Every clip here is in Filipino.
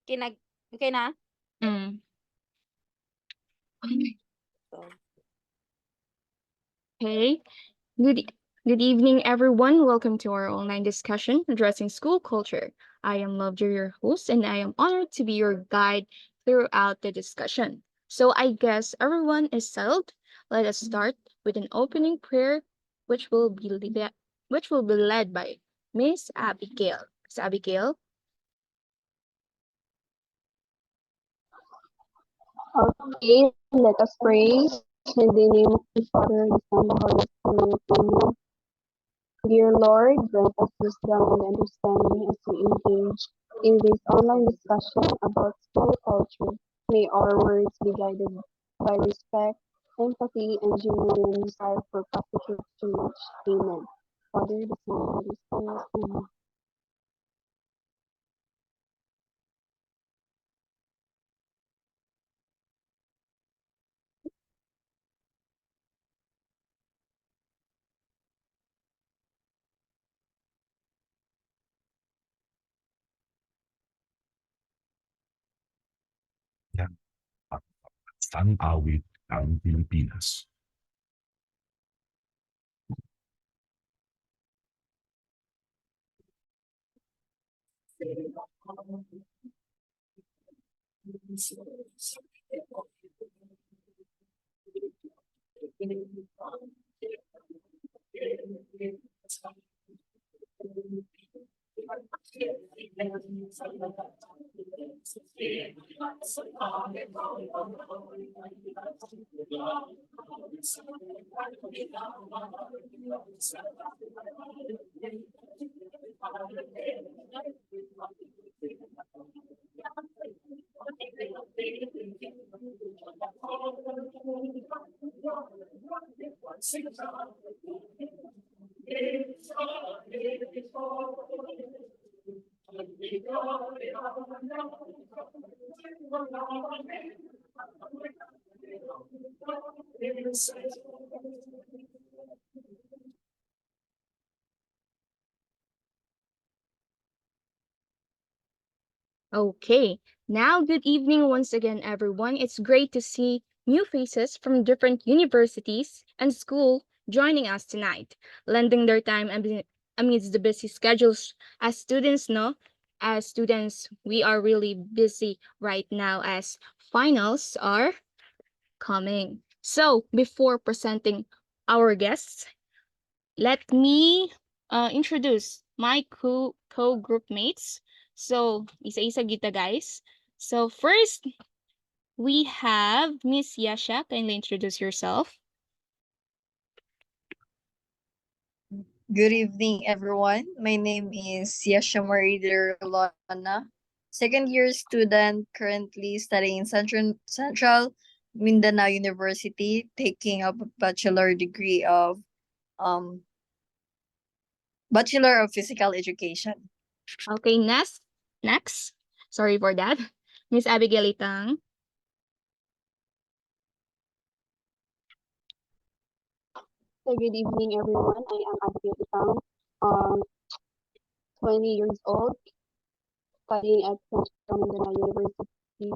Okay na? Mm. So, Okay. Good evening, everyone. Welcome to our online discussion addressing school culture. I am Lovejoy, your host, and I am honored to be your guide throughout the discussion. So I guess everyone is settled. Let us start with an opening prayer, which will be led by Miss Abigail. Miss Abigail. Okay, let us pray. In the name of the Father, the Son, and the Holy Spirit. Amen. Dear Lord, grant us wisdom and understanding as we engage in this online discussion about school culture. May our words be guided by respect, empathy, and genuine desire for positive change. Amen. Father, the Son, and the Holy Spirit. Amen. Yan ang pambansang awit ng Pilipinas. Okay, now good evening once again, everyone. It's great to see new faces from different universities and school joining us tonight, lending their time amidst the busy schedules. As students, we are really busy right now as finals are coming. So, before presenting our guests, let me introduce my co-group mates. So, isa-isa kita guys. So, first, we have Miss Yasha. Kindly introduce yourself. Good evening, everyone. My name is Yasha Marie de Rolana, second year student currently studying in Central Mindanao University, taking up a um Bachelor of Physical Education. Okay, next. Sorry for that. Miss Abigail Itang. So good evening, everyone. I am Abigail Itang, 20 years old, studying at Central Mindanao University,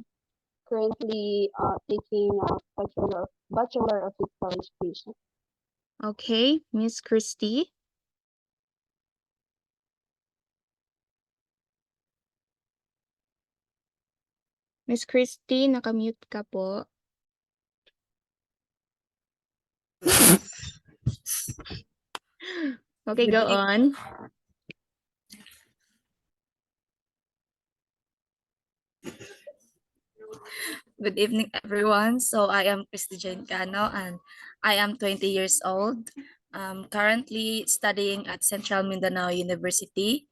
currently taking a Bachelor of Physical Education. Okay, Miss Christy. Miss Christy, nakamute ka po. Okay, Good go eve- on. Good evening, everyone. So I am Christy Jane Cano and I am 20 years old. Currently studying at Central Mindanao University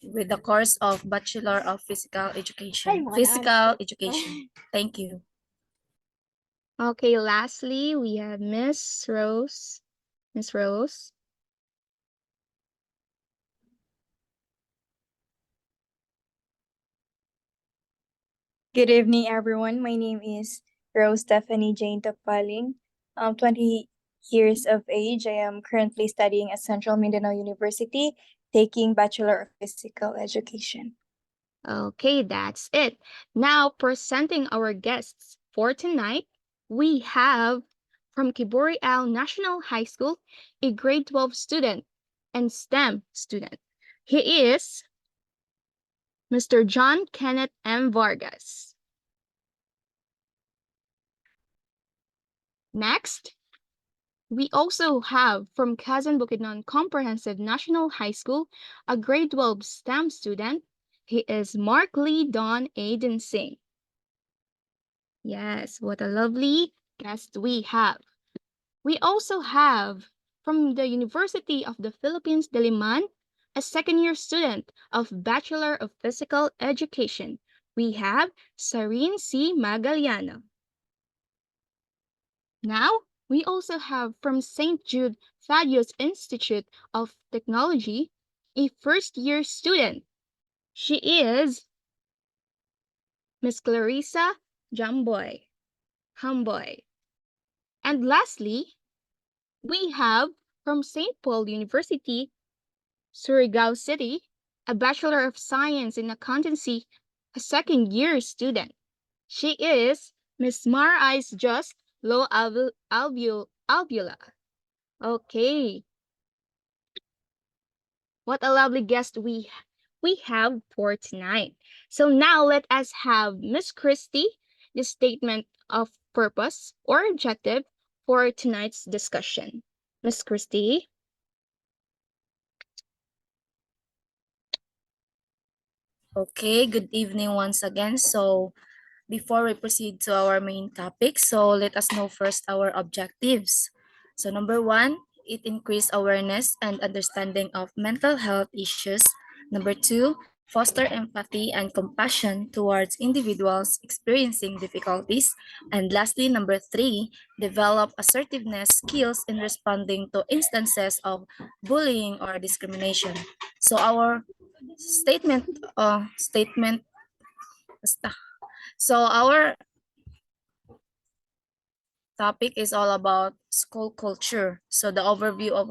with the course of Bachelor of Physical Education. Physical Education. Thank you. Okay, lastly, we have Miss Rose. Miss Rose. Good evening, everyone. My name is Rose Stephanie Jane Tapaling. I'm 20 years of age. I am currently studying at Central Mindanao University, taking Bachelor of Physical Education. Okay, that's it. Now, presenting our guests for tonight, we have from Kibori Al National High School, a grade 12 student and STEM student. He is Mr. John Kenneth M. Vargas. Next, we also have from Quezon Bukidnon Comprehensive National High School, a grade 12 STEM student. He is Mark Lee Don Aiden Singh. Yes, what a lovely guest we have. We also have from the University of the Philippines, Diliman, a second-year student of Bachelor of Physical Education. We have Sarine C. Magaliano. Now, we also have from St. Jude Thaddeus Institute of Technology, a first-year student. She is Miss Clarissa Jamboy. Hamboy. And lastly, we have from St. Paul University, Surigao City, a Bachelor of Science in Accountancy, a second-year student. She is Miss Mara Ice Just Low Albula. Okay. What a lovely guest we have for tonight. So now let us have Miss Christie, the statement of purpose or objective for tonight's discussion. Miss Christie. Okay, good evening once again. So before we proceed to our main topic, so let us know first our objectives. So number one, it increase awareness and understanding of mental health issues. Number two, foster empathy and compassion towards individuals experiencing difficulties. And lastly, number three, develop assertiveness skills in responding to instances of bullying or discrimination. So our statement, so our topic is all about school culture. So the overview of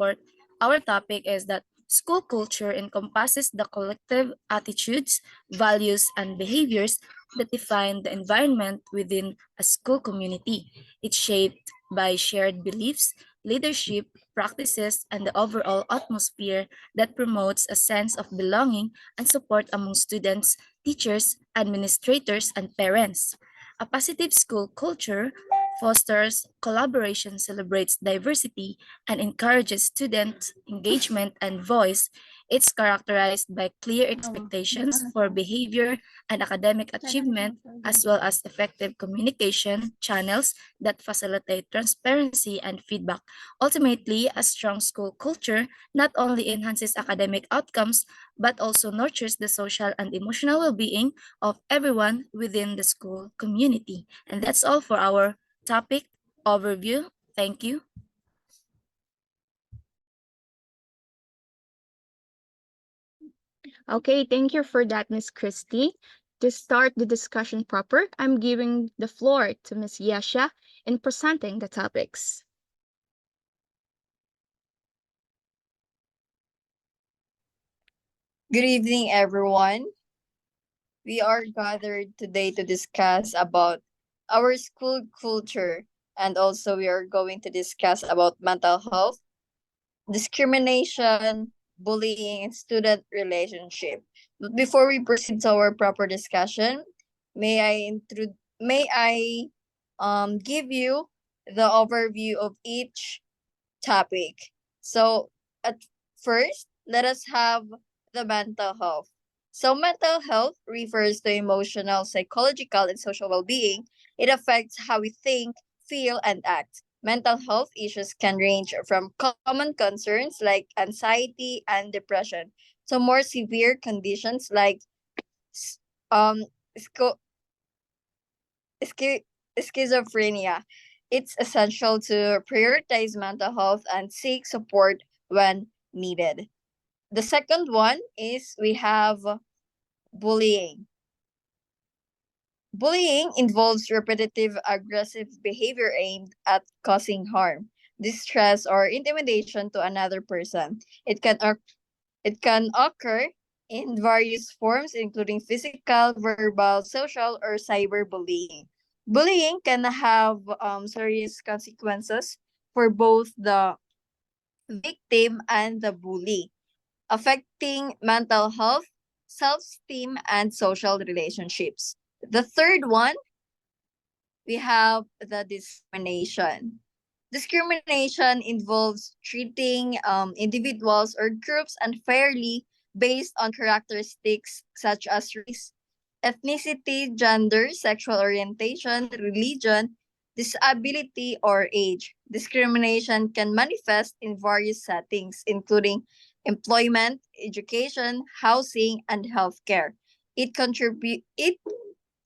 our topic is that school culture encompasses the collective attitudes, values, and behaviors that define the environment within a school community. It's shaped by shared beliefs, leadership, practices, and the overall atmosphere that promotes a sense of belonging and support among students, teachers, administrators, and parents. A positive school culture fosters collaboration, celebrates diversity, and encourages student engagement and voice. It's characterized by clear expectations for behavior and academic achievement, as well as effective communication channels that facilitate transparency and feedback. Ultimately, a strong school culture not only enhances academic outcomes, but also nurtures the social and emotional well-being of everyone within the school community. And that's all for our topic overview. Thank you. Okay, thank you for that, Miss Christie. To start the discussion proper, I'm giving the floor to Miss Yesha in presenting the topics. Good evening, everyone. We are gathered today to discuss about our school culture, and also we are going to discuss about mental health, discrimination, bullying, and student relationship. But before we proceed to our proper discussion, may I give you the overview of each topic. So at first, let us have the mental health. So mental health refers to emotional, psychological, and social well-being. It affects how we think, feel, and act. Mental health issues can range from common concerns like anxiety and depression to more severe conditions like s- um scho- schi- schizophrenia. It's essential to prioritize mental health and seek support when needed. The second one is we have bullying. Bullying involves repetitive aggressive behavior aimed at causing harm, distress, or intimidation to another person. It can occur in various forms, including physical, verbal, social, or cyberbullying. Bullying can have serious consequences for both the victim and the bully, affecting mental health, self-esteem, and social relationships. The third one, we have the discrimination. Discrimination involves treating individuals or groups unfairly based on characteristics such as race, ethnicity, gender, sexual orientation, religion, disability, or age. Discrimination can manifest in various settings, including employment, education, housing, and healthcare. It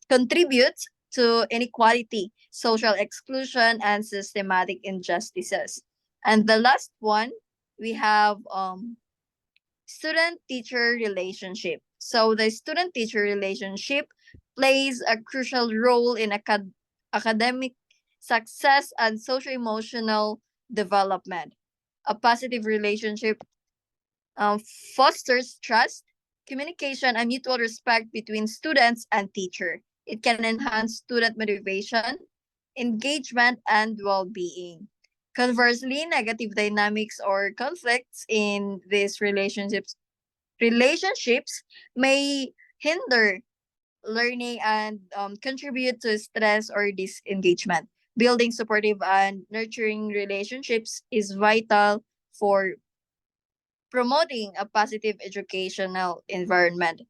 contributes to inequality, social exclusion, and systematic injustices. And the last one, we have student teacher relationship. So the student teacher relationship plays a crucial role in academic success and social emotional development. A positive relationship um, fosters trust, communication, and mutual respect between students and teacher. It can enhance student motivation, engagement, and well-being. Conversely, negative dynamics or conflicts in these relationships may hinder learning and contribute to stress or disengagement. Building supportive and nurturing relationships is vital for promoting a positive educational environment.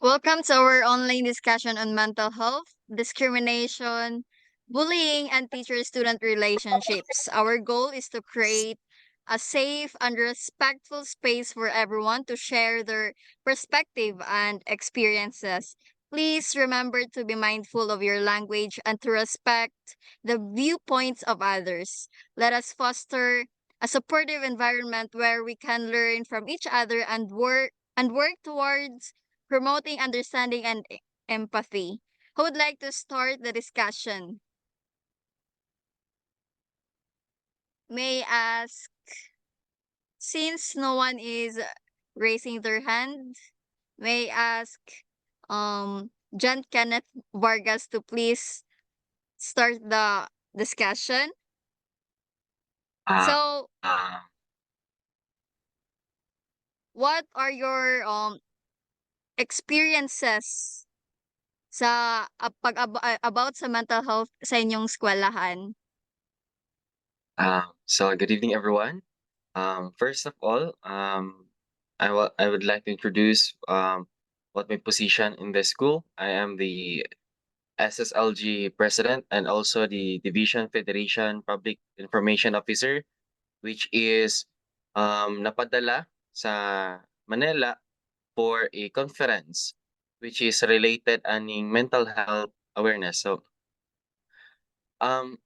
Welcome to our online discussion on mental health, discrimination, bullying, and teacher student relationships. Our goal is to create a safe and respectful space for everyone to share their perspective and experiences. Please remember to be mindful of your language and to respect the viewpoints of others. Let us foster a supportive environment where we can learn from each other and work towards promoting understanding and empathy. Who would like to start the discussion? May I ask, since no one is raising their hand, may I ask John Kenneth Vargas to please start the discussion. So, what are your experiences sa about sa mental health sa inyong eskwelahan? So good evening, everyone. First of all, I would like to introduce what my position in the school. I am the SSLG president and also the Division Federation Public Information Officer, which is napadala sa Manila for a conference which is related aning mental health awareness. So um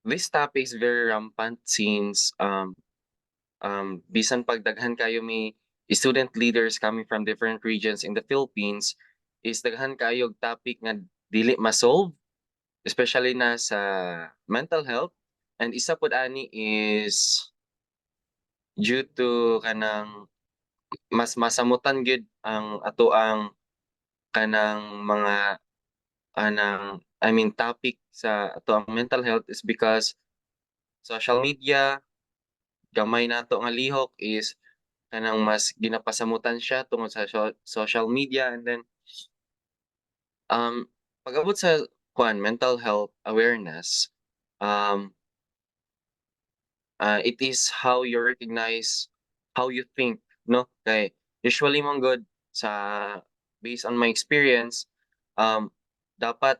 this topic is very rampant since bisan pagdaghan kayo may student leaders coming from different regions in the Philippines is daghan kayo topic nga dili ma-solve, especially na sa mental health, and isa pud ani is due to kanang mas masamutan gyud ang atoang kanang mga topic sa atoang mental health is because social media, gamay nato nga lihok is kanang mas ginapasamutan siya tungod sa social media, and then pag-abot sa mental health awareness, um it is how you recognize how you think, no? Kay usually mong good sa based on my experience, dapat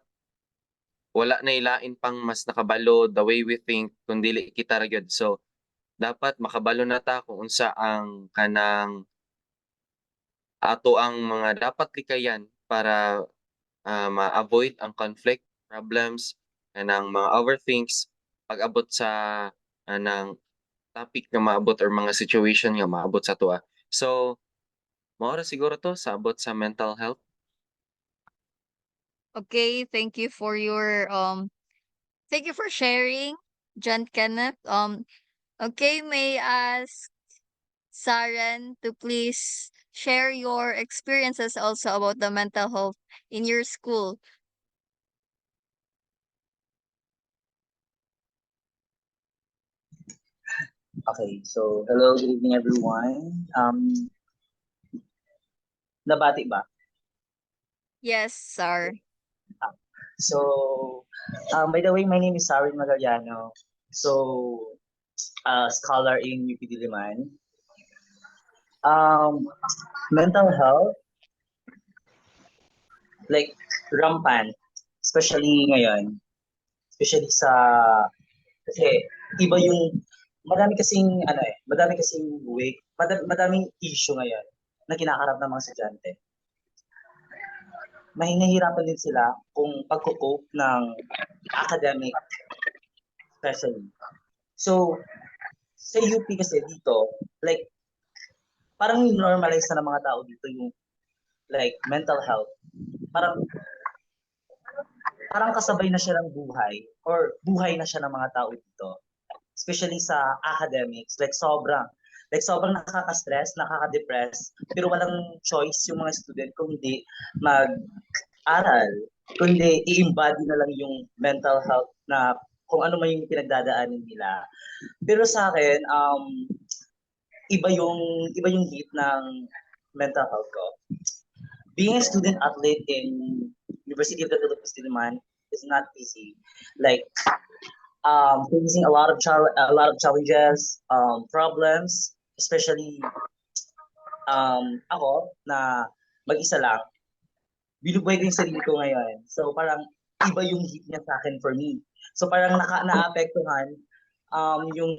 wala na ilain pang mas nakabalo the way we think kung dili kita ra gyud. So dapat makabalo na ta kung unsa ang kanang ato ang mga dapat likayan para ma-avoid ang conflict, problems, kanang mga overthinks pag-abot sa anang topic nga maabot or mga situation nga maabot sa tuwa. So, mao ra siguro to sa abot sa mental health. Okay, thank you for sharing, John Kenneth. Okay, may I ask Saren to please share your experiences also about the mental health in your school. Okay, so hello, good evening everyone. Nabati ba? Yes, sir. So, by the way, my name is Sarin Magaliano. So, scholar in UP Diliman. Mental health, like rampant, especially ngayon, especially sa, kasi iba yung, madami kasing madaming issue ngayon na kinakarap ng mga estudyante. Nahihirapan din sila kung pagko-cope ng academic, especially. So, sa UP kasi dito, like, parang normalize na ng mga tao dito yung, like, mental health. Parang kasabay na siya ng buhay, or buhay na siya ng mga tao dito. Especially sa academics, like, sobrang nakaka-stress, nakaka-depress, pero walang choice yung mga student kung hindi mag-aral, kundi i-embody na lang yung mental health na kung ano man yung pinagdadaanan nila. Pero sa akin, iba yung hit ng mental health ko. Being a student athlete in University of the Philippines Diliman is not easy. Like, facing a lot of challenges, problems, especially ako na mag-isa lang. Binubuhay ko yung sarili ko ngayon. So parang iba yung hit niya sa akin for me. So parang naapektuhan yung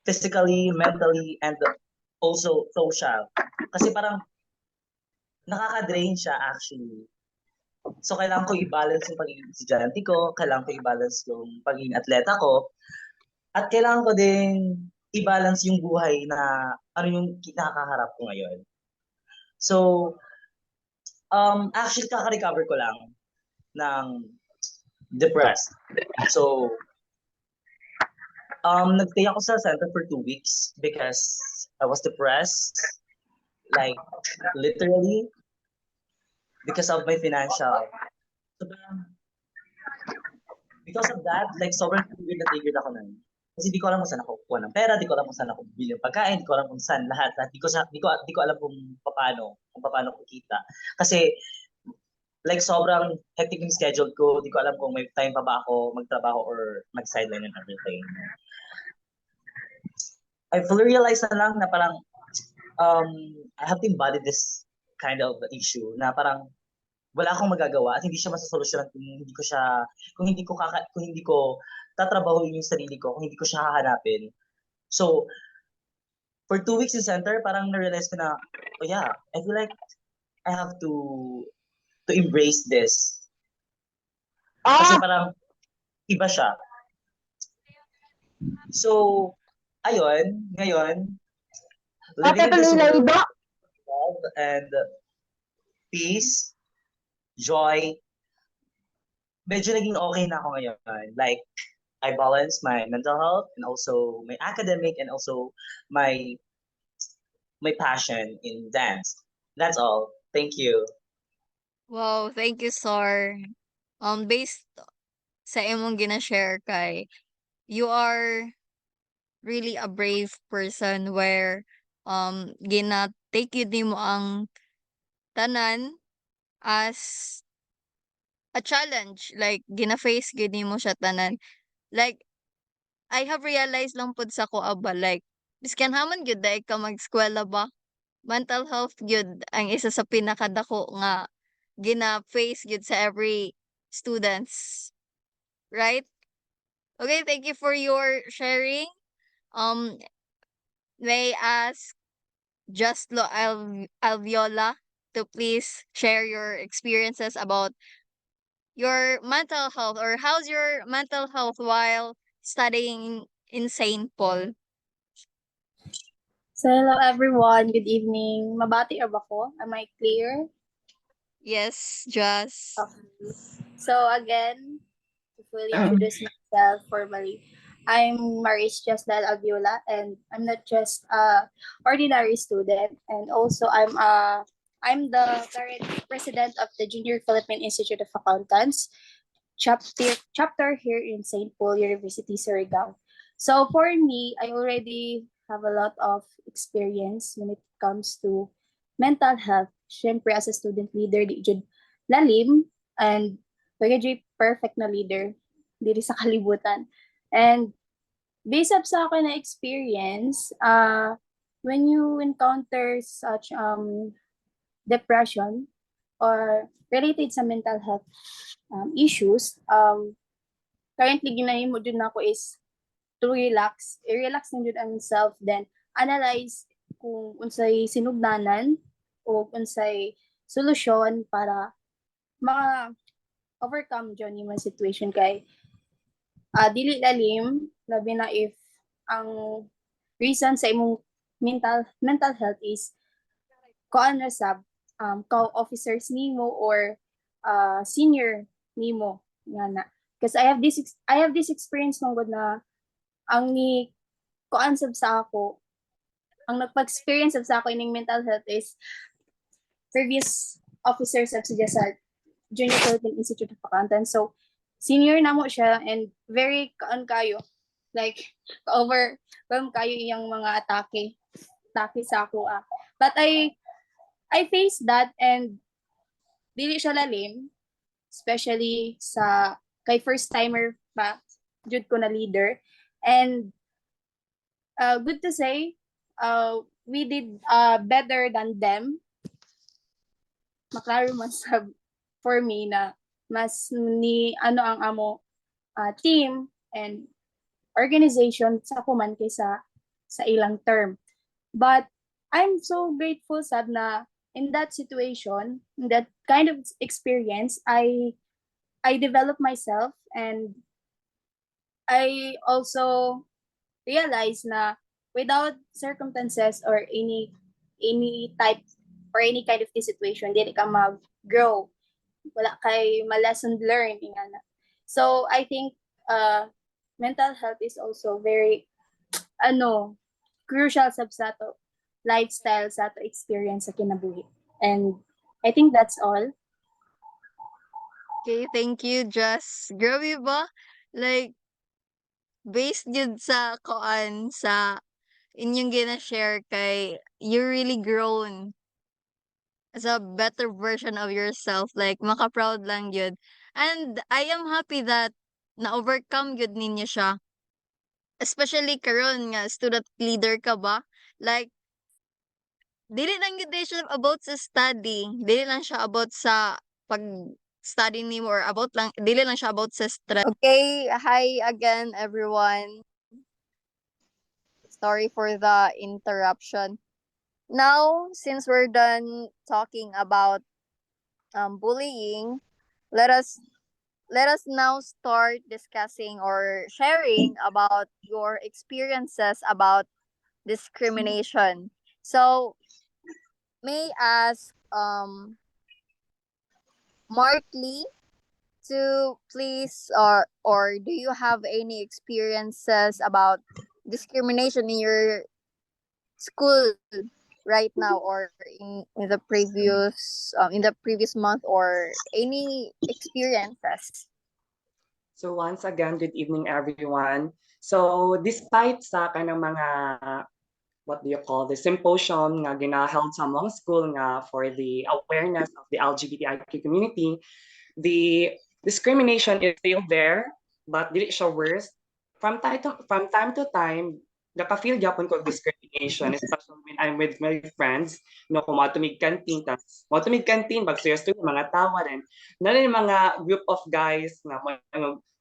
physically, mentally, and also social. Kasi parang nakaka-drain siya actually. So kailangan ko i-balance yung pagiging estudyante ko, kailangan ko i-balance yung pagiging atleta ko, at kailangan ko din i-balance yung buhay na ano yung nakakaharap ko ngayon. So, actually kaka-recover ko lang ng depressed. So, nag-stay ako sa center for 2 weeks because I was depressed, like literally, because of my financial. So, because of that, like sobrang triggered ako nun. Kasi di ko alam kung saan ako kukuha ng pera, di ko alam kung saan ako bibili ng pagkain, di ko alam kung saan lahat. Di ko alam kung paano kikita. Kasi like sobrang hectic yung schedule ko, di ko alam kung may time pa ba ako magtrabaho or mag-sideline and everything. I fully realized na lang na parang I have to embody this kind of issue na parang wala akong magagawa at hindi siya masasolusyonan kung hindi ko tatrabahuin yung sarili ko, kung hindi ko siya hahanapin. So, for 2 weeks in center, parang na-realize ko na, oh yeah, I feel like I have to embrace this. Kasi parang iba siya. So, ngayon, living in this world of love and peace, joy, medyo naging okay na ako ngayon. Like, I balance my mental health and also my academic and also my passion in dance. That's all. Thank you. Wow, thank you, sir. Based sa imong gina-share kay, you are really a brave person where gina-take yun nimo ang tanan as a challenge, like gina-face gyud nimo siya tanan. Like, I have realized lang pud sa ko aba, like biskan hamon gyud dai ka mag-eskwela ba, mental health gyud ang isa sa pinakadako nga gina-face gyud sa every students, right? Okay, thank you for your sharing. May I ask Justlo Alviola to please share your experiences about your mental health, or how's your mental health while studying in St. Paul? So hello everyone, good evening. Mabati ba ko? Am I clear? Yes, Just. Okay. So again, to fully introduce myself formally, I'm Maris Jaslal Aviola, and I'm not just a ordinary student, and also I'm the current president of the Junior Philippine Institute of Accountants chapter here in St. Paul University, Surigao. So for me, I already have a lot of experience when it comes to mental health. Syempre, as a student leader, di jud lalim, and pagka perfect na leader diri sa kalibutan. And based up sa akin na experience, when you encounter such depression or related sa mental health issues, currently ginahimo jud nako is to relax. I-relax na jud ang self, then analyze kung unsay sinugdanan o unsay solusyon para overcome jud yung mga situation kay dili lalim, labi na if ang reason sa imong mental health is kuan ra sab officers nimo or senior nimo nga na. Because I have this experience mong god na ang ni kuan sab sa ako, ang nagpa-experience sab sa ako ining mental health is previous officers sab sa Junior Philippine Institute of Accountants. So senior na mo siya and very kaan kayo, like overwhelm kayo iyang mga atake sa ako. But I faced that and dili siya lalim, especially sa kay first timer pa jud ko na leader. And good to say, we did better than them. Maklaro man sab for me na mas ni ano ang amo team and organization sa kuman kaysa sa ilang term. But I'm so grateful sab na in that situation, in that kind of experience, I developed myself, and I also realized na without circumstances or any type or any kind of situation, dili ka mag-grow. Wala kay ma-lesson learned. So I think mental health is also very crucial sa to lifestyle sa to experience sa kinabuhi. And I think that's all. Okay, thank you, Jess. Grabe ba? Like, based yun sa koan sa inyong gina-share kay you really grown as a better version of yourself. Like, maka-proud lang yun. And I am happy that na-overcome yun ninyo siya. Especially karon nga, student leader ka ba? Like, dili lang yun din siya about sa study. Dili lang siya about sa pag-study nimo or dili lang siya about sa stress. Okay, hi again everyone. Sorry for the interruption. Now, since we're done talking about bullying, let us now start discussing or sharing about your experiences about discrimination. So, may I ask Mark Lee to please or do you have any experiences about discrimination in your school right now or in the previous month or any experiences? So once again, good evening everyone. So despite sa kanang mga what do you call the symposium nga ginaheld sa mga school nga for the awareness of the LGBTIQ community, the discrimination is still there, but dili siya worse. From time to time, naka-feel gyapon ko discrimination, especially when I'm with my friends, kung matumig kantin, bagsuyo yung mga tawa rin. Narin mga group of guys na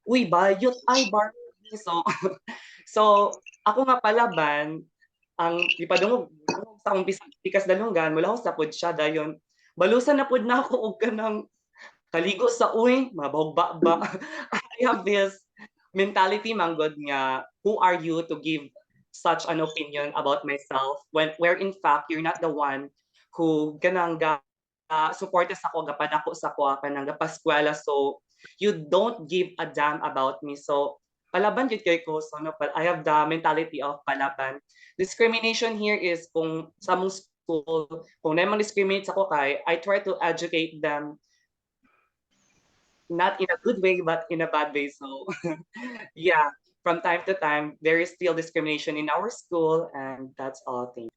uy, bayot, ay, Barbie. So, ako nga palaban, ang ipadungog sa akong pikas dalunggan, mula akong sapod siya, dayon, balusan na pod na ako og kanang kaligo sa uy, mabahog-ba. I have this mentality manggod nga, who are you to give such an opinion about myself where in fact you're not the one who ganang support sa ako gapadako sa ko kanang gapaskwela, so you don't give a damn about me. So palaban yun kay ko. So, no, I have the mentality of palaban. Discrimination here is kung sa mong school, kung naman discriminate sa ko kay, I try to educate them not in a good way, but in a bad way. So, yeah, from time to time, there is still discrimination in our school, and that's all. Thank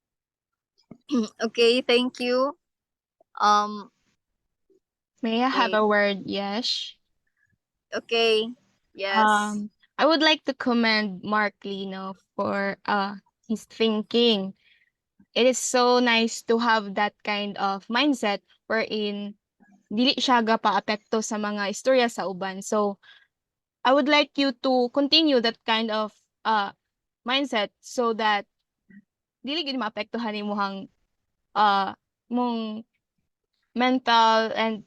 you. Okay, thank you. May I have Okay. a word, Yesh? Okay. Yes. I would like to commend Mark Lino for his thinking. It is so nice to have that kind of mindset wherein dili siya gapa-apekto sa mga istorya sa uban. So, I would like you to continue that kind of mindset so that dili gid maapektuhan imong mong mental and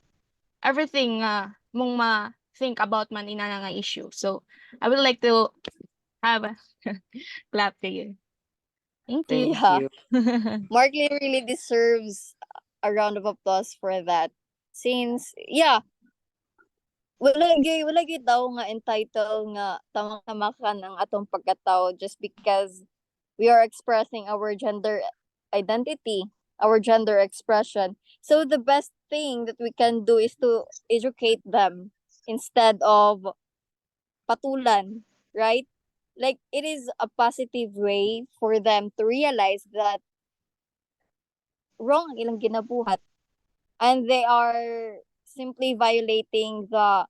everything mong ma-think about man ina nga issue. So, I would like to have a clap to you. Thank you. Thank Yeah. you. Mark Lee really deserves a round of applause for that. Since, yeah, wala gyud daw nga entitled nga tamang-tama ka ng atong pagkatao just because we are expressing our gender identity, our gender expression. So the best thing that we can do is to educate them instead of patulan, right? Like it is a positive way for them to realize that wrong ang ilang ginabuhat and they are simply violating the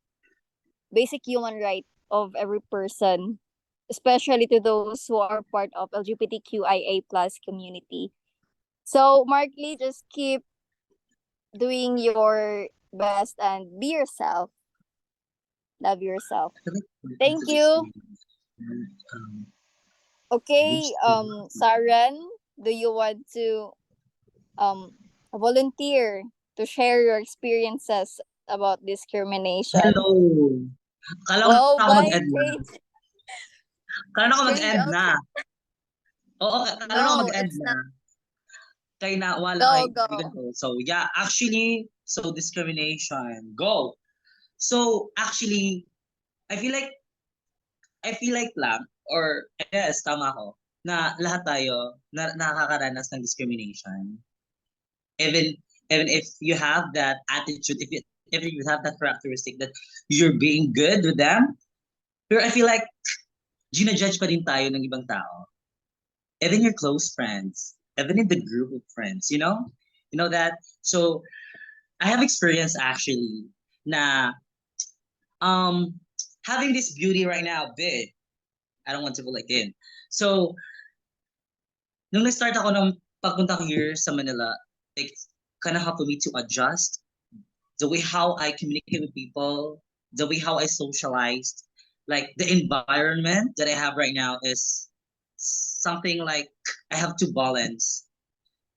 basic human right of every person, especially to those who are part of LGBTQIA plus community. So Mark Lee, just keep doing your best and be yourself. Love yourself. Thank you. Okay, Saran, do you want to volunteer to share your experiences about discrimination? Hello. Kala ko Wow, na ako bye, mag-end na. Kate. Kala na ako Change mag-end out. na. Oo, kala na ako No, mag-end it's na. not. Kaya na, wala Go, kay go. ganito. So, yeah, actually, so discrimination. Go. So, actually, I feel like lang, or yes, tama ako, na lahat tayo na nakakaranas ng discrimination. Even if you have that attitude, if you have that characteristic that you're being good with them, pero I feel like gina-judge pa rin tayo ng ibang tao. Even your close friends, even in the group of friends, you know that. So I have experience actually na having this beauty right now, big. I don't want to go like in. So nung nag-start ako ng pagpunta ko here sa Manila, like kind of hard for me to adjust the way how I communicate with people, the way how I socialized, like the environment that I have right now is something like I have to balance.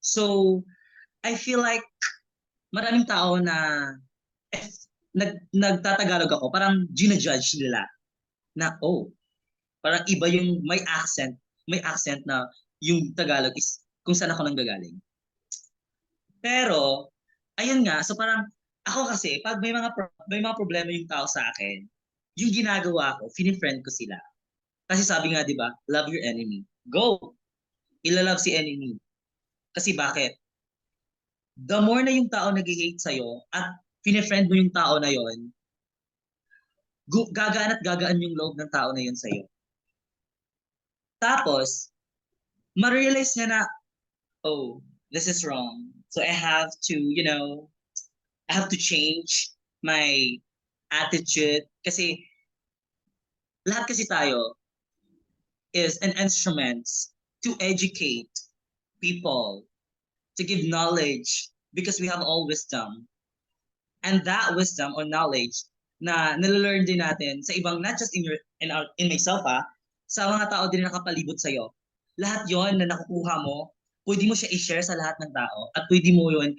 So I feel like maraming tao na nagtatagalog ako, parang gina-judge nila na parang iba yung may accent na yung Tagalog is kung saan ako nanggagaling. Pero ayun nga, so parang ako kasi pag may mga problema yung tao sa akin, yung ginagawa ko, fini-friend ko sila. Kasi sabi nga 'di ba, love your enemy. Go. Ilalove si enemy. Kasi bakit? The more na yung tao nag-hate sa'yo at fini-friend mo yung tao na yon, gagaan at gagaan yung loob ng tao na yon sa'yo. Tapos, ma-realize niya na, this is wrong. So I have to, I have to change my attitude. Kasi, lahat kasi tayo is an instrument to educate people, to give knowledge, because we have all wisdom. And that wisdom or knowledge na nalalearn din natin sa ibang, not just in myself, sa mga tao din na nakapalibot sa'yo. Lahat yon na nakukuha mo, pwede mo siya i-share sa lahat ng tao. At pwede mo yun,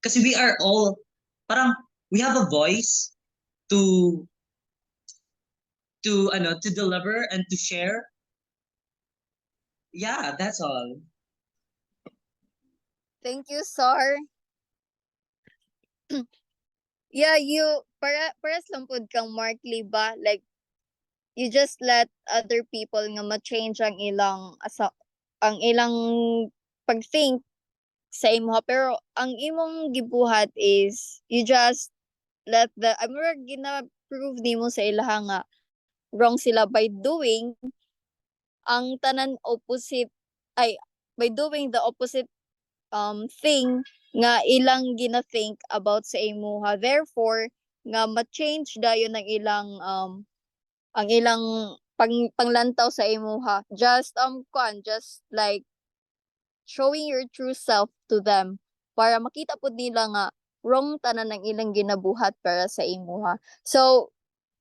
kasi we are all, parang, we have a voice to deliver and to share. Yeah, that's all. Thank you, Sar. Yeah, paras lang pud kang Mark Lee ba? Like, you just let other people nga ma-change ang ilang pag-think sa imo, pero ang imong gibuhat is you just let the amura gina-prove nimo sa ilaha nga wrong sila by doing ang tanan opposite ay by doing the opposite thing nga ilang gina-think about sa imuha. Therefore, nga ma-change dayon ang ilang panglantaw sa imuha. Just just like showing your true self to them para makita pud nila nga wrong tanan ng ilang ginabuhat para sa imuha. So,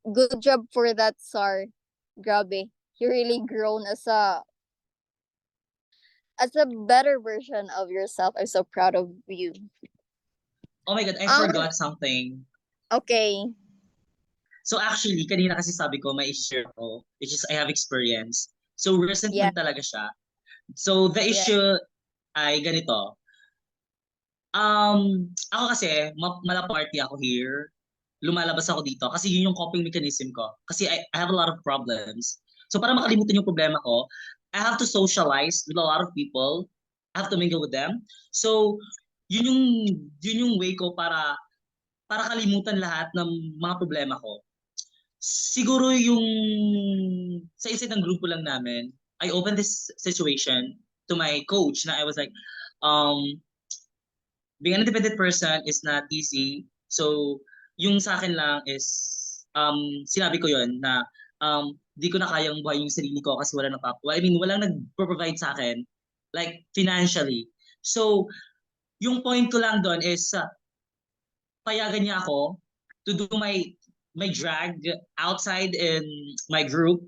good job for that, Sar. Grabe. You really grown as a better version of yourself. I'm so proud of you. Oh my God, I Um, forgot something. Okay. So actually, kanina kasi sabi ko, may share ko, which is I have experience. So recent Yeah. lang talaga siya. So the Yeah. issue ay ganito. Ako kasi, malaparty ako here. Lumalabas ako dito kasi yun yung coping mechanism ko. Kasi I have a lot of problems. So para makalimutan yung problema ko, I have to socialize with a lot of people. I have to mingle with them. So yun yung way ko para kalimutan lahat ng mga problema ko. Siguro yung sa isa ng grupo lang namin, I opened this situation to my coach na I was like, being an independent person is not easy. So, yung sa akin lang is, sinabi ko yon na di ko na kayang buhay yung sarili ko kasi wala walang nag-provide sa akin, like financially. So, yung point ko lang doon is, payagan niya ako to do my drag outside in my group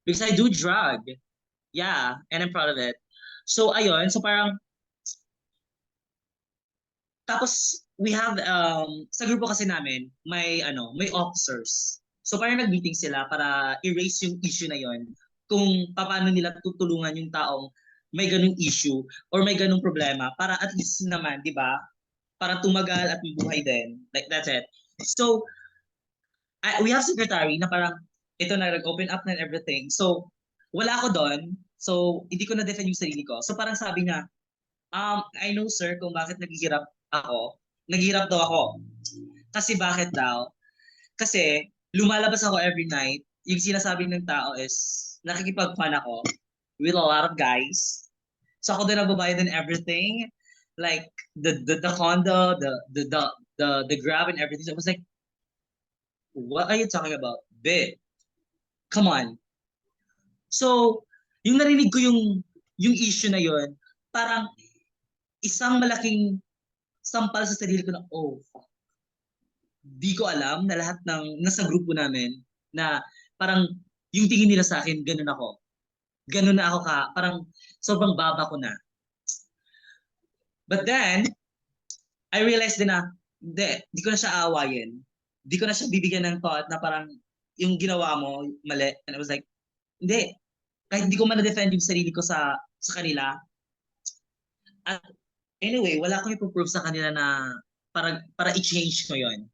because I do drag. Yeah, and I'm proud of it. So, ayun. So, parang, tapos, we have, sa grupo kasi namin, may officers. So, parang nag-meeting sila para erase yung issue na yon kung paano nila tutulungan yung taong may ganung issue or may ganung problema para at least naman, di ba? Para tumagal at buhay din. Like, that's it. So, we have secretary na parang, ito na, nag-open up na and everything. So, wala ako doon. So, hindi ko na-defend yung sarili ko. So, parang sabi niya, I know sir kung bakit naghihirap ako. Naghihirap daw ako. Kasi bakit daw? Kasi lumalabas ako every night. Yung sinasabi ng tao is nakikipag-fun ako with a lot of guys. So ako din nagbabayad and everything. Like the condo, the grab and everything. So I was like, what are you talking about? Babe, come on. So, yung narinig ko yung issue na yon, parang isang malaking sampal sa sarili ko na, oh, fuck. Di ko alam na lahat ng nasa grupo namin na parang yung tingin nila sa akin, ganun ako. Ganun na ako parang sobrang baba ko na. But then, I realized din na, di ko na siya aawayin. Di ko na siya bibigyan ng thought na parang yung ginawa mo, mali. And I was like, hindi. Kahit hindi ko man na-defend yung sarili ko sa kanila. At anyway, wala akong ipoprove sa kanila na para i-change ko yon.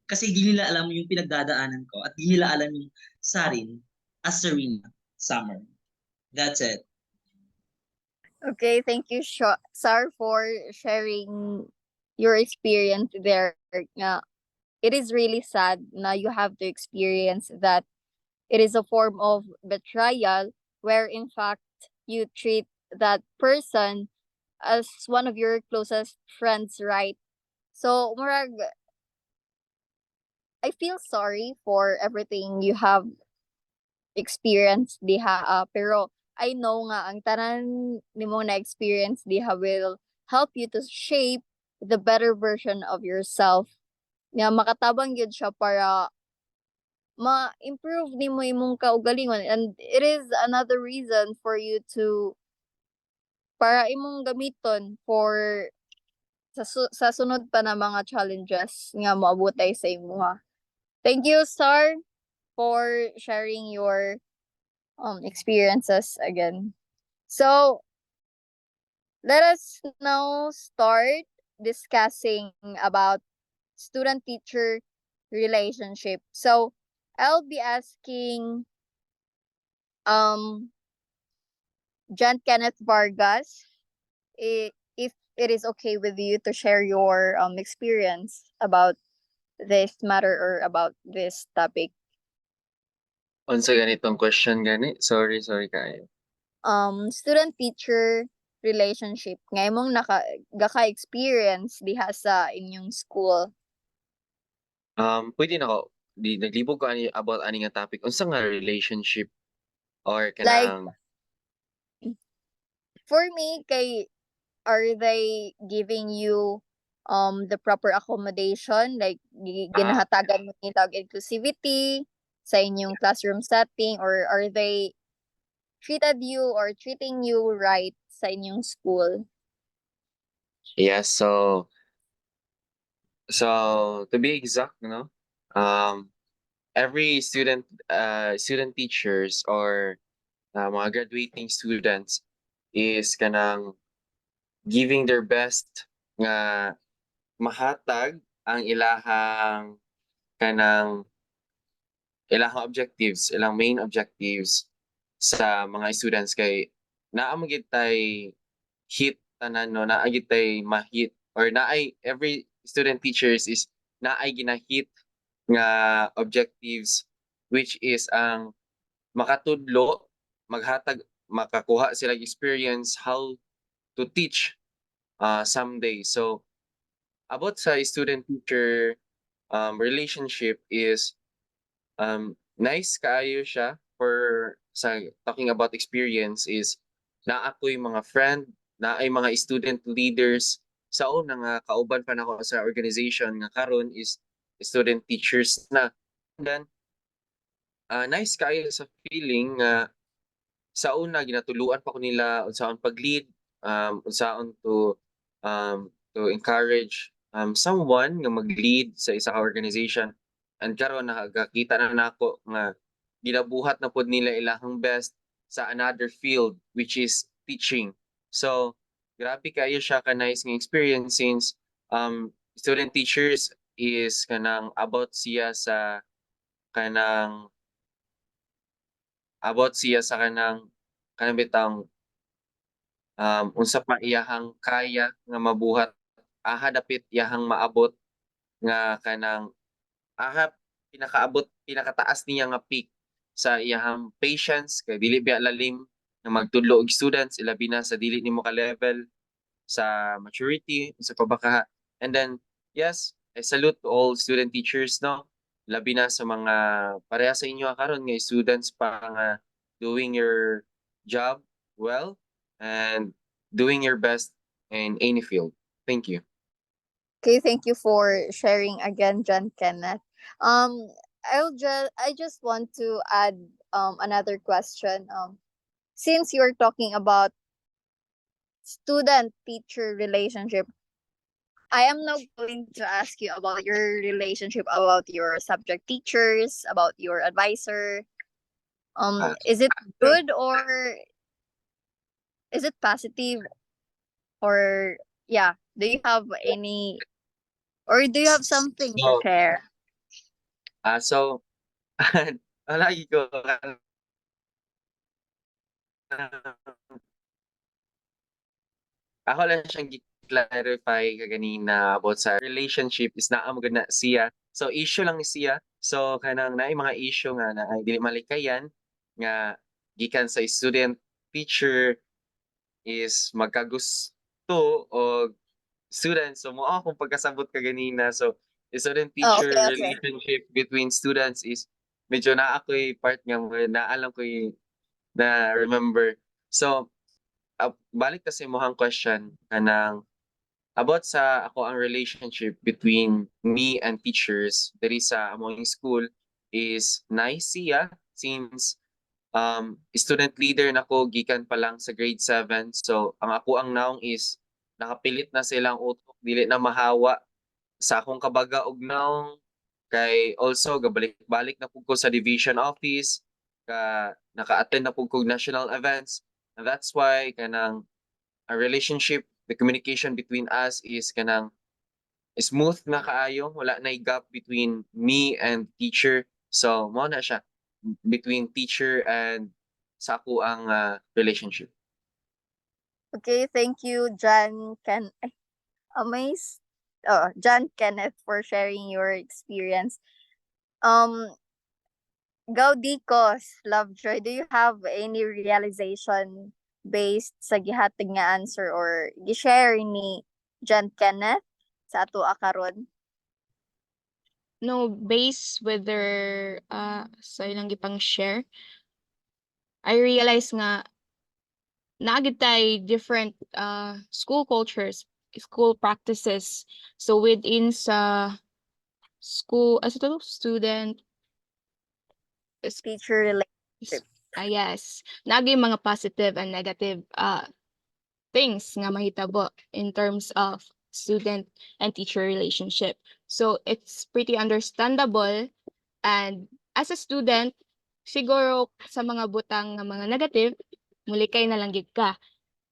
Kasi di nila alam yung pinagdadaanan ko at di nila alam yung Sarin as Serena Summer. That's it. Okay, thank you, Sar, for sharing your experience there. It is really sad na you have to experience that it is a form of betrayal where in fact you treat that person as one of your closest friends, right? So, murag, I feel sorry for everything you have experienced diha, pero I know nga ang tanan nimo na experience diha will help you to shape the better version of yourself. Nga makatabang gyud siya para ma-improve nimo imong kaugalingon, and it is another reason for you to para imong gamiton for sa sunod pa na mga challenges nga moabotay sa imuha. Thank you, Star, for sharing your experiences again. So, let us now start discussing about student-teacher relationship. So, I'll be asking John Kenneth Vargas if it is okay with you to share your experience about this matter or about this topic. Unsa ganitong question gani? Sorry kayo. Student teacher relationship ngay mong gaka-experience diha sa inyong school. Pwede na ko naglibog ko about ani nga topic. Unsa nga relationship or Like kanang for me kay are they giving you the proper accommodation like ginahatagan mo ni tawag inclusivity sa inyong classroom setting, or are they treated you or treating you right sa inyong school? yeah, so to be exact, every student teachers or mga graduating students is kanang giving their best nga mahatag ang ilahang objectives, ilang main objectives sa mga students kay naa man gid tay hit tanan no, naa gid tay ma-hit or naay every student teachers is naay ginahit nga objectives, which is ang makatudlo, makakuha sila experience how to teach someday. So about sa student teacher relationship is nice kaayo siya for sa talking about experience is naa ako'y mga friend, naay mga student leaders sa una nga kauban pa nako sa organization nga karon is student teachers na. And then nice kaayo sa feeling nga sa una ginatuluan pa ko nila unsaon pag-lead, unsaon to encourage someone nga mag-lead sa isa ka organization. And karon nakakita na nako nga ginabuhat na pod nila ilahang best sa another field, which is teaching. So grabe kayo siya ka nice nga experience since student teachers is kanang about siya sa kanang bitang unsa pa iyahang kaya nga mabuhat dapit iyahang maabot nga kanang pinakataas niya nga peak sa iyahang patience kay dili biya lalim nga magtudlo og students ilabi na sa dili nimo ka level sa maturity sa pabaka. And then yes, I salute to all student teachers no, labi na sa mga pareha sa inyo karon nga students pa nga doing your job well and doing your best in any field. Thank you. Okay, thank you for sharing again, John Kenneth. I just want to add another question. Since you're talking about student teacher relationship, I am now going to ask you about your relationship, about your subject teachers, about your advisor. Is it good or is it positive, or yeah, do you have any, or do you have something to So share? so lagi ko ako lang siyang clarify kaganina about sa relationship is naa mo na siya. So issue lang ni siya. So kanang naay mga issue nga na ay dili malikayan nga gikan sa student teacher is magkagusto o students. So mo akong pagkasabot kaganina. So student Oh, teacher okay, okay. relationship between students is medyo naa ko'y part nga naalam ko'y na remember. So balik kasi mo ang question kanang about sa ako ang relationship between me and teachers diri sa among school is nice siya since student leader nako gikan pa lang sa grade 7. So ang ako ang naong is nakapilit na silang utok dili na mahawa sa akong kabaga og naong kay also gabalik-balik na pud ko sa division office naka-attend na pud ko national events. And that's why kanang a relationship, the communication between us is kanang smooth na kaayo, wala na gap between me and teacher So mao na siya between teacher and sa ako ang relationship. Okay, thank you, John John Kenneth, for sharing your experience. Gaudicos, Lovejoy, do you have any realization based sa gihatag nga answer or gi-share ni John Kenneth sa ato karon? No, based with their sa ilang gipang share, I realize nga naagid tay different school cultures, school practices. So within sa school as to student Teacher relationship. yes, nagay mga positive and negative things nga mahitabo in terms of student and teacher relationship. So it's pretty understandable, and as a student siguro sa mga butang nga mga negative mulikay na lang gid ka,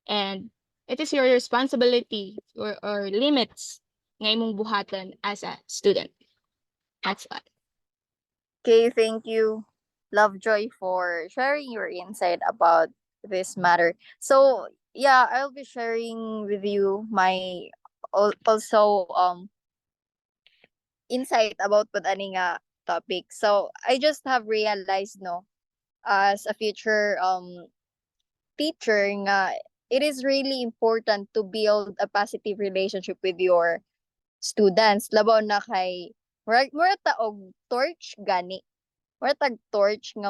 and it is your responsibility or limits nga imong buhatan as a student. That's all. Okay, thank you, Lovejoy, for sharing your insight about this matter. So yeah, I'll be sharing with you my also insight about pud ani nga topic. So I just have realized as a future teacher nga it is really important to build a positive relationship with your students. Labaw na kay mura ta og torch gani. Mura tag torch nga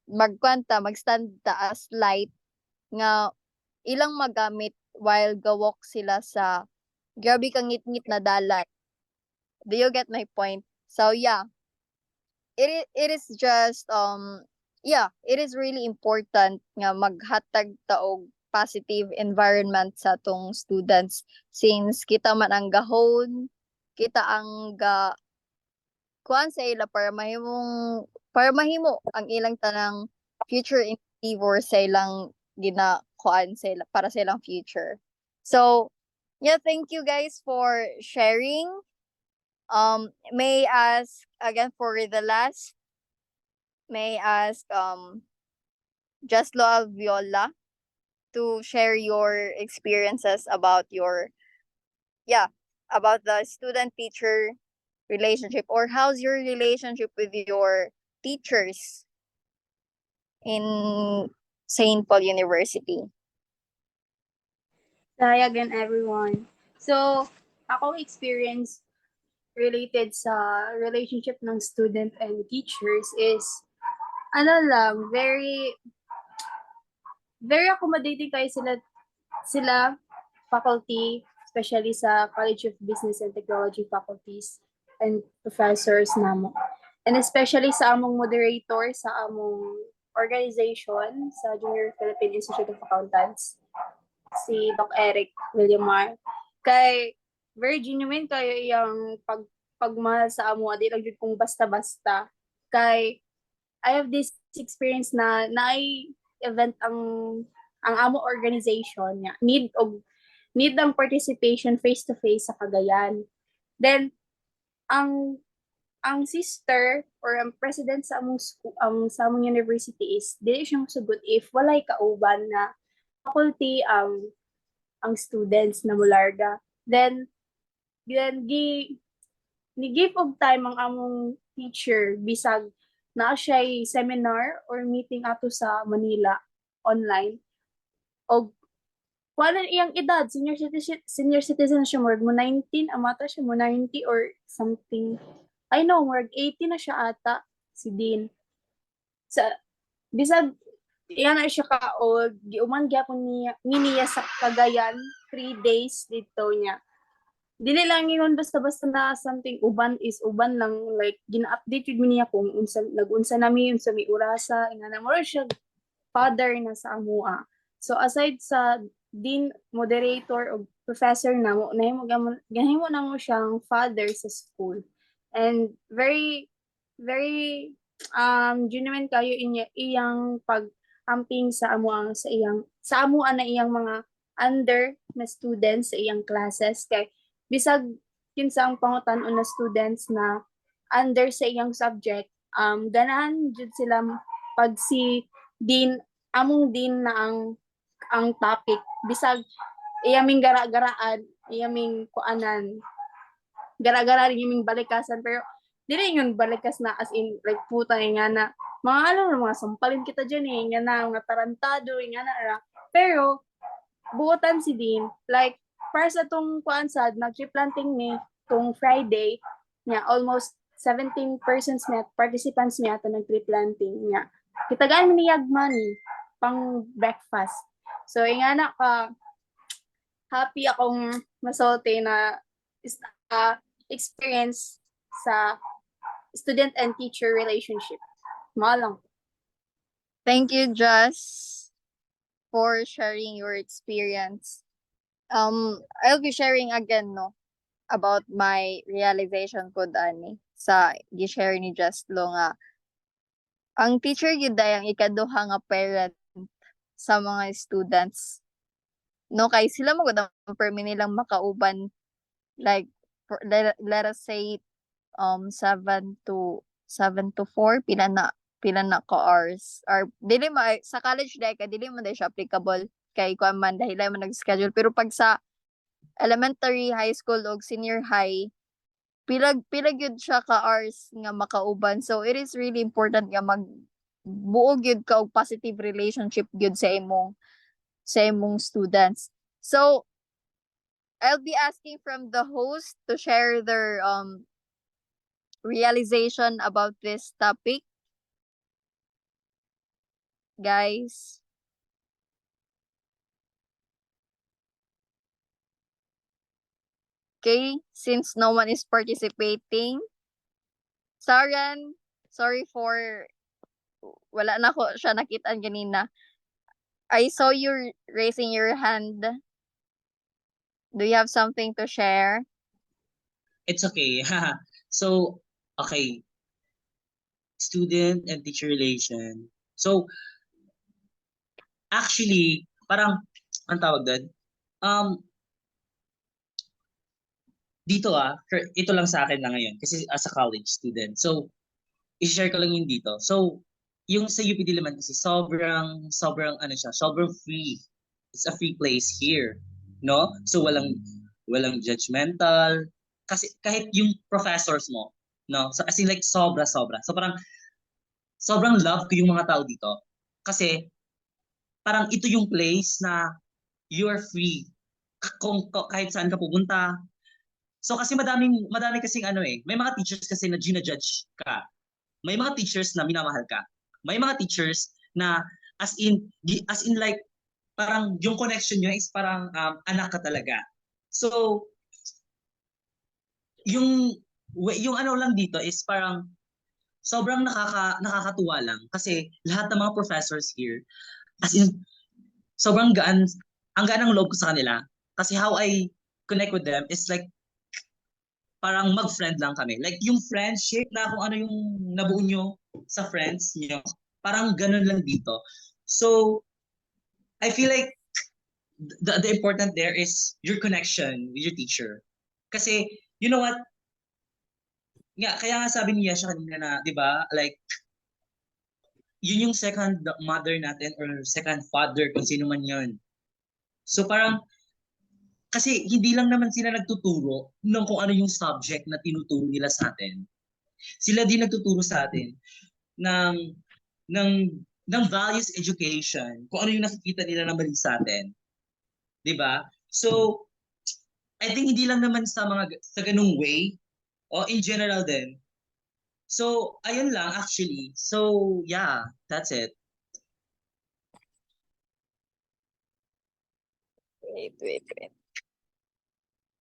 magstand ta as light nga ilang magamit while gawok sila sa grabe kang ngit-ngit na dalan. Do you get my point? So yeah, it is just it is really important nga maghatag ta og positive environment sa tong students, since kita man ang gahon, kita ang kuan sa ila para mahimo ang ilang tanang future endeavor sa ilang kuan sa ila para sa ilang future. So yeah, thank you guys for sharing. May I ask again for the last, may I ask Jaslo Alviola to share your experiences about about the student teacher relationship, or how's your relationship with your teachers in St. Paul University? Hi again, everyone. So, ako experience related sa relationship ng student and teachers is, very accommodating kayo sila faculty, especially sa College of Business and Technology faculties and professors namo. And especially sa among moderator sa among organization sa Junior Philippine Institute of Accountants, si Doc Eric Williamar. Kay very genuine kayo iyang pagmahal sa amo, di lang jud kung basta-basta. Kay I have this experience na event ang amo organization niya need ang participation face to face sa Cagayan. Then ang sister or ang president sa among sa among university is dili siya mosugot if walay kauban na faculty ang students na mularga. Then ni-give og time ang among teacher bisag naa siya seminar or meeting ato sa Manila online. Og wala iyang edad, senior citizen siya, morag mo 19, amata siya mo 90 or something. I know, morag 80 na siya ata, si Dean. Sa bisag iyan na siya ka-old, giuman gyapon niya sa Cagayan 3 days dito niya. Dili lang yun basta-basta na something uban is uban lang, like gina-update yun niya kung nag-unsa nami yun sa may urasa, inana mo siya father na sa amua. So aside sa dean, moderator o professor na mo, gahimo na mo siyang father sa school. And very very genuine kayo iyang pag-amping sa amua na iyang mga under na students sa iyang classes, kay bisag kinsa ang pangutan-on na students na under sa iyang subject, ganahan jud sila pag si din among din na ang topic bisag iyaming gara-garaan, iyaming kuanan, gara-gara rin yung balikasan pero dili yun balikas na as in like puta nga na mga ano mga sampalin kita dyan nga na mga tarantado nga na ra. Pero buotan si Dean like para sa tong kuan sad nag-tree planting ni tong Friday nga almost 17 persons met participants niya to nag-tree planting nga kitagaan mi niyag money pang breakfast. So nga na happy akong masulti na experience sa student and teacher relationship. Malang. Thank you, Jess, for sharing your experience. I'll be sharing again, no, about my realization ko dani sa gi-share ni Jess lo nga ang teacher gyud ay ang ikaduha nga parent sa mga students. No, kay sila mo gud ang permi nilang makauban like let us say 7 to 4 pila na ka hours or dili sa college dai ka dili man dai siya applicable kay kuan man dahil man nag-schedule pero pag sa elementary, high school ug senior high pila gyud siya ka hours nga makauban. So it is really important nga buo gyud ka og positive relationship gyud sa imong students. So I'll be asking from the host to share their realization about this topic. Guys. Okay, since no one is participating, Saran, sorry for wala na ko siya nakitaan ganina. I saw you raising your hand. Do you have something to share? It's okay. So, okay. Student and teacher relation. So, actually, parang, ang tawag doon, dito ito lang sa akin lang ngayon kasi as a college student. So, i-share ko lang yung dito. So, yung sa UP Diliman kasi sobrang ano siya, sobrang free. It's a free place here, no? So walang judgmental kasi kahit yung professors mo, no? So as in like sobra. So parang sobrang love ko yung mga tao dito kasi parang ito yung place na you're free kung kahit saan ka pupunta. So kasi madami kasing may mga teachers kasi na gina-judge ka. May mga teachers na minamahal ka. May mga teachers na as in like parang yung connection nyo is parang anak ka talaga. So yung ano lang dito is parang sobrang nakakatuwa lang kasi lahat ng mga professors here as in sobrang gaan ng loob ko sa kanila kasi how I connect with them is like parang mag-friend lang kami. Like yung friendship na kung ano yung nabuo nyo sa friends nyo, parang ganun lang dito. So, I feel like the important there is your connection with your teacher. Kasi, you know what? Kaya nga sabi niya siya kanina na, di ba, like, yun yung second mother natin or second father kung sino man yun. So parang, kasi hindi lang naman sila nagtuturo ng kung ano yung subject na tinuturo nila sa atin. Sila din nagtuturo sa atin ng values education, kung ano yung nakikita nila na mali sa atin. 'Di ba? So, I think hindi lang naman sa ganung way o in general din. So, ayun lang actually. So, yeah, that's it. Wait.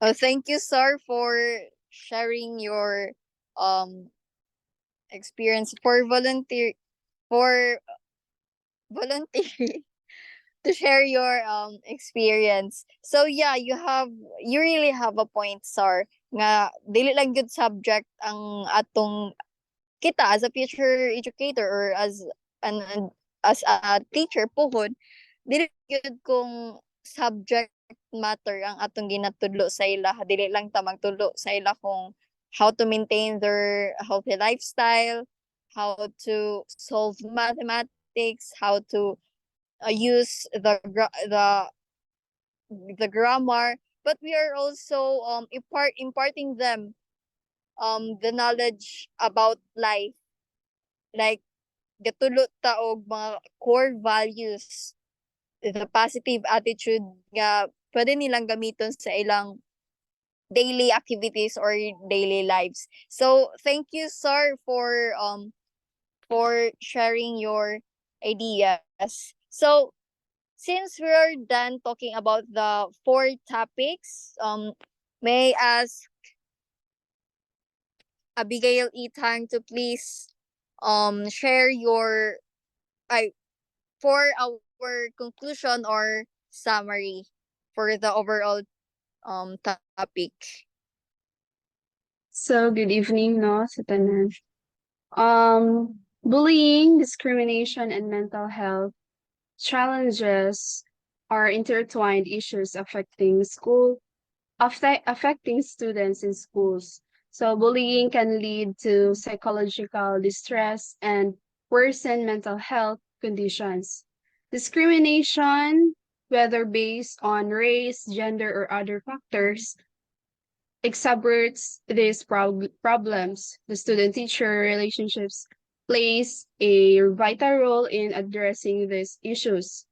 Oh, thank you, sir, for sharing your experience for volunteer to share your experience. So yeah, you really have a point, sir, nga dili lang good subject ang atong kita as a future educator or as a teacher puhod, dili good kung subject matter ang atong ginatudlo sa ila, dili lang ta magtudlo sa ila kung how to maintain their healthy lifestyle, how to solve mathematics, how to use the grammar, but we are also imparting them the knowledge about life, like gatulot ta og mga core values, the positive attitude nga pwede nilang gamiton sa ilang daily activities or daily lives. So thank you, sir, for sharing your ideas. So since we are done talking about the 4 topics, may I ask Abigail Itang to please share your for our conclusion or summary for the overall topic. So, good evening, no, sa tanan. Bullying, discrimination, and mental health challenges are intertwined issues affecting students in schools. So bullying can lead to psychological distress and worsen mental health conditions. Discrimination, whether based on race, gender, or other factors, exacerbates these problems. The student-teacher relationships plays a vital role in addressing these issues.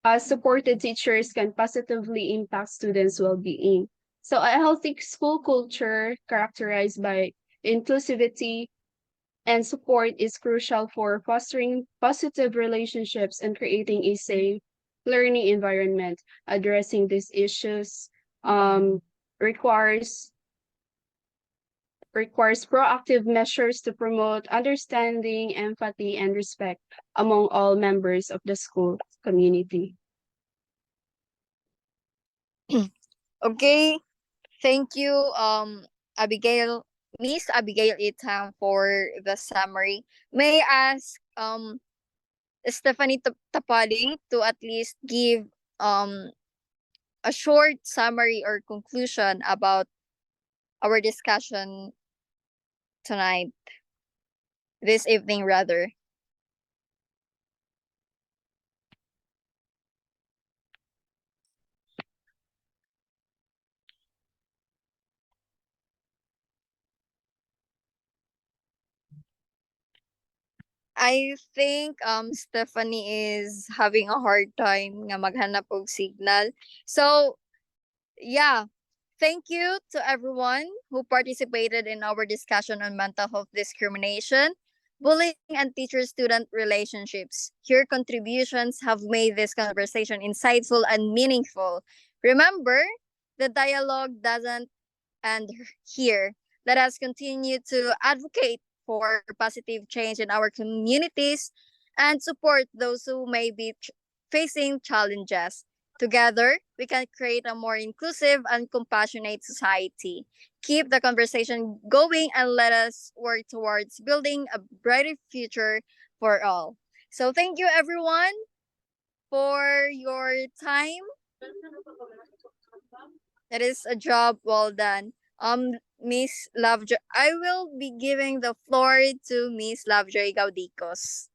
As supported teachers can positively impact students' well-being. So a healthy school culture characterized by inclusivity and support is crucial for fostering positive relationships and creating a safe learning environment. Addressing these issues requires proactive measures to promote understanding, empathy, and respect among all members of the school community. Okay, thank you, Miss Abigail Itang, for the summary. May I ask Stephanie Tapaling to at least give a short summary or conclusion about our discussion tonight, this evening rather. I think Stephanie is having a hard time nga maghanap og signal. So, yeah. Thank you to everyone who participated in our discussion on mental health discrimination, bullying, and teacher-student relationships. Your contributions have made this conversation insightful and meaningful. Remember, the dialogue doesn't end here. Let us continue to advocate for positive change in our communities and support those who may be facing challenges. Together, we can create a more inclusive and compassionate society. Keep the conversation going and let us work towards building a brighter future for all. So, thank you everyone for your time. It is a job well done. Miss Lovejoy, I will be giving the floor to Miss Lovejoy Gaudicos.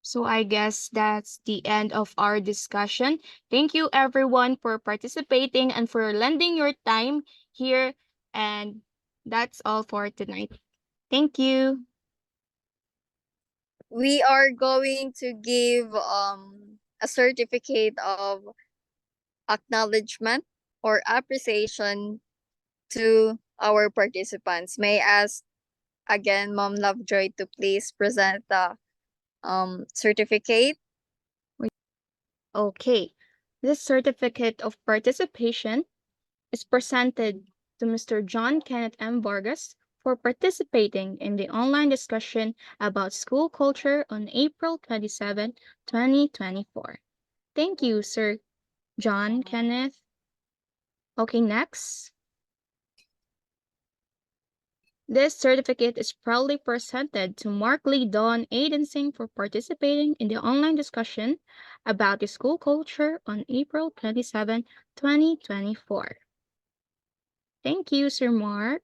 So I guess that's the end of our discussion. Thank you everyone for participating and for lending your time here. And that's all for tonight. Thank you. We are going to give a certificate of acknowledgement or appreciation to our participants. May I ask again Mom Lovejoy to please present the certificate. Okay. This certificate of participation is presented to Mr. John Kenneth M. Vargas for participating in the online discussion about school culture on April 27, 2024. Thank you, Sir John Kenneth. Okay, next. This certificate is proudly presented to Mark Lee Don Aidensing for participating in the online discussion about the school culture on April 27, 2024. Thank you, Sir Mark.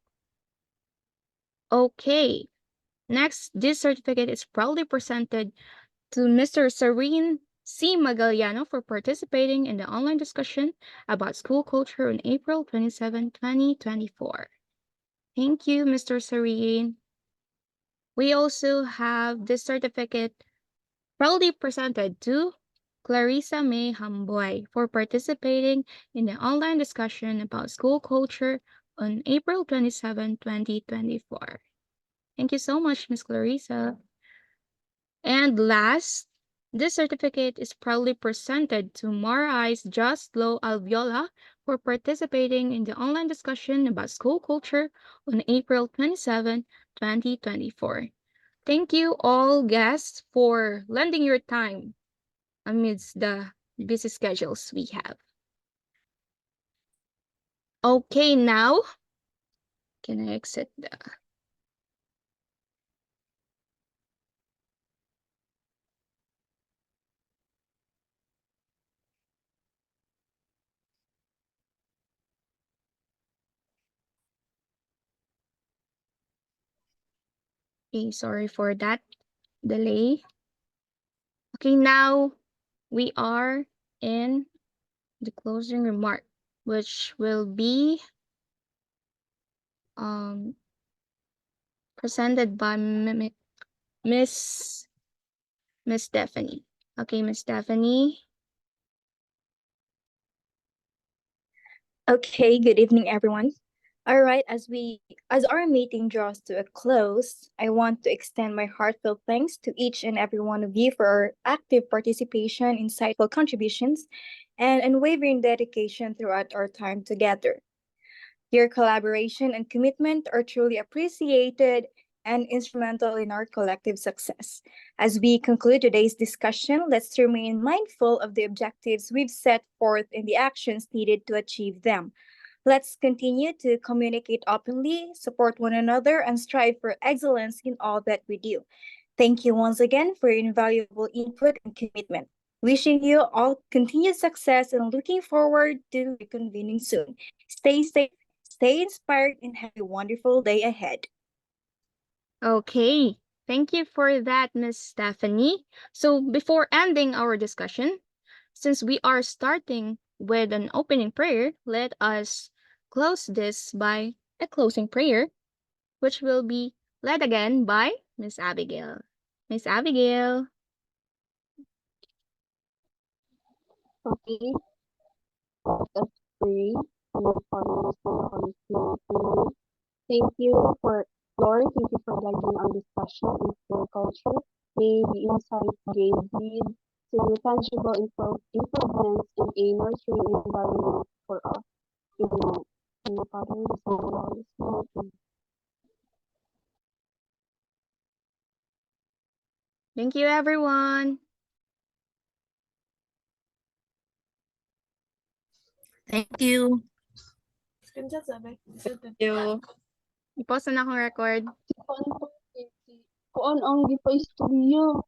Okay, next, this certificate is proudly presented to Mr. Serene C. Magaliano for participating in the online discussion about school culture on April 27, 2024. Thank you, Mr. Serene. We also have this certificate proudly presented to Clarissa May Hamboy for participating in the online discussion about school culture on April 27, 2024. Thank you so much, Ms. Clarissa. And last, this certificate is proudly presented to Marais Justlo Alviola for participating in the online discussion about school culture on April 27, 2024. Thank you all guests for lending your time amidst the busy schedules we have. Okay, now, can I exit the... Okay, sorry for that delay. Okay, now we are in the closing remark, which will be presented by Miss Stephanie. Okay, Miss Stephanie. Okay, good evening, everyone. All right, as our meeting draws to a close, I want to extend my heartfelt thanks to each and every one of you for our active participation, insightful contributions, and unwavering dedication throughout our time together. Your collaboration and commitment are truly appreciated and instrumental in our collective success. As we conclude today's discussion, let's remain mindful of the objectives we've set forth and the actions needed to achieve them. Let's continue to communicate openly, support one another, and strive for excellence in all that we do. Thank you once again for your invaluable input and commitment. Wishing you all continued success and looking forward to reconvening soon. Stay safe, stay inspired, and have a wonderful day ahead. Okay, thank you for that, Miss Stephanie. So before ending our discussion, since we are starting with an opening prayer, let us close this by a closing prayer, which will be led again by Miss Abigail. Miss Abigail. Okay. Let us pray. Lord, Father, Holy Spirit, thank you for Lord, thank you for guiding our discussion in school culture. May the insights gained lead to tangible improvements in a nurturing environment for us. In the Father, the Son, and the Holy Spirit. Thank you, everyone. Thank you. Thank you. I-pause na akong record. Kuan ang gipa-istorya.